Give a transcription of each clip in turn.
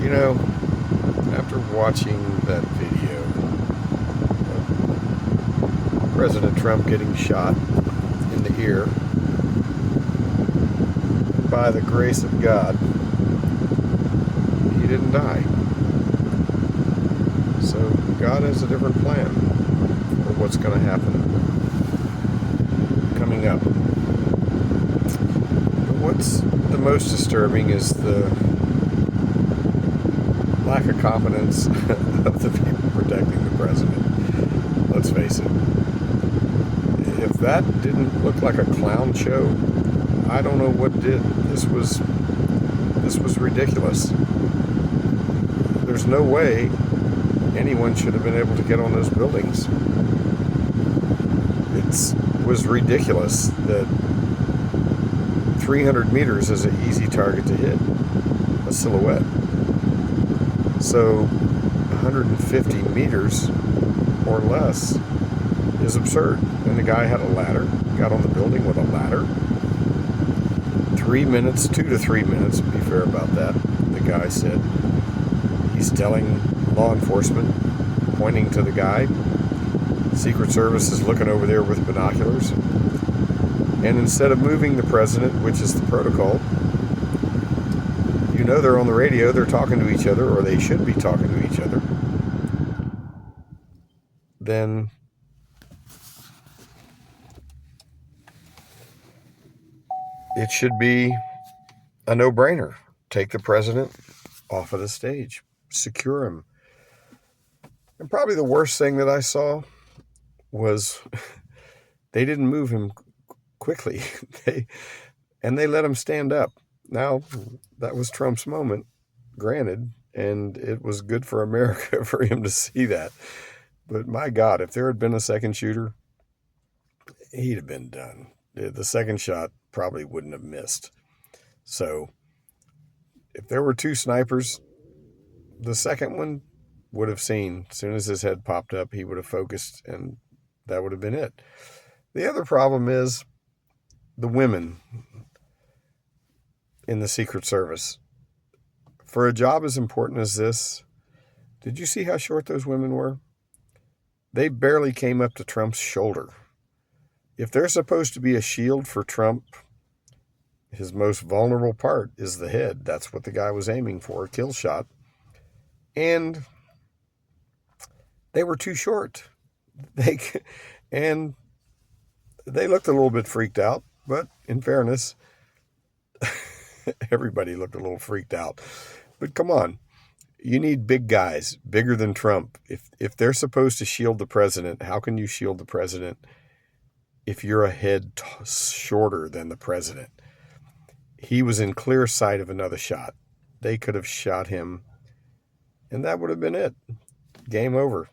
You know, after watching that video of President Trump getting shot in the ear, by the grace of God, he didn't die. So God has a different plan for what's going to happen coming up. But what's the most disturbing is the lack of competence of the people protecting the president. Let's face it. If that didn't look like a clown show, I don't know what did. This was ridiculous. There's no way anyone should have been able to get on those buildings. It was ridiculous that 300 meters is an easy target to hit, a silhouette. So 150 meters or less is absurd. And the guy had a ladder, got on the building with a ladder. 3 minutes, 2 to 3 minutes, be fair about that, the guy said. He's telling law enforcement, pointing to the guy. Secret Service is looking over there with binoculars. And instead of moving the president, which is the protocol, you know they're on the radio, they're talking to each other, or they should be talking to each other, then it should be a no-brainer. Take the president off of the stage. Secure him. And probably the worst thing that I saw was they didn't move him quickly. they let him stand up. Now, that was Trump's moment, granted, and it was good for America for him to see that. But my God, if there had been a second shooter, he'd have been done. The second shot probably wouldn't have missed. So if there were two snipers, the second one would have seen. As soon as his head popped up, he would have focused, and that would have been it. The other problem is the women in the Secret Service. For a job as important as this, did you see how short those women were? They barely came up to Trump's shoulder. If they're supposed to be a shield for Trump, his most vulnerable part is the head. That's what the guy was aiming for, a kill shot. And they were too short. They looked a little bit freaked out, but in fairness, everybody looked a little freaked out. But come on, you need big guys, bigger than Trump. If they're supposed to shield the president, how can you shield the president if you're a head shorter than the president? He was in clear sight of another shot. They could have shot him, and that would have been it. Game over.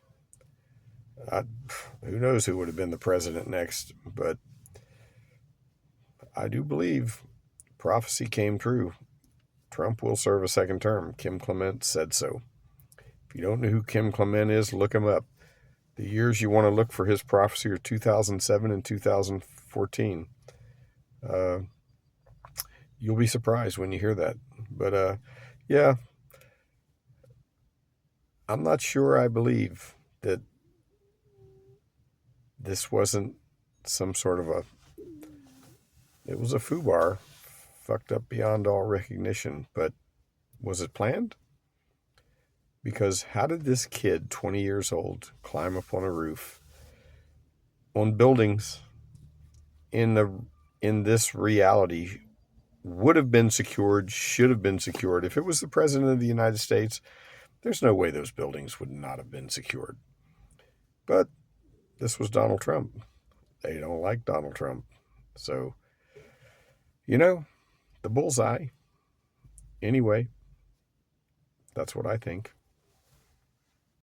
Who knows who would have been the president next, but I do believe prophecy came true. Trump will serve a second term. Kim Clement said so. If you don't know who Kim Clement is, look him up. The years you want to look for his prophecy are 2007 and 2014. You'll be surprised when you hear that. But yeah, I'm not sure I believe that this wasn't some sort of it was a foobar, fucked up beyond all recognition. But was it planned? Because how did this kid, 20 years old, climb up on a roof, on buildings, in this reality, would have been secured, should have been secured? If it was the president of the United States, there's no way those buildings would not have been secured. But this was Donald Trump. They don't like Donald Trump. So, the bullseye. Anyway, that's what I think.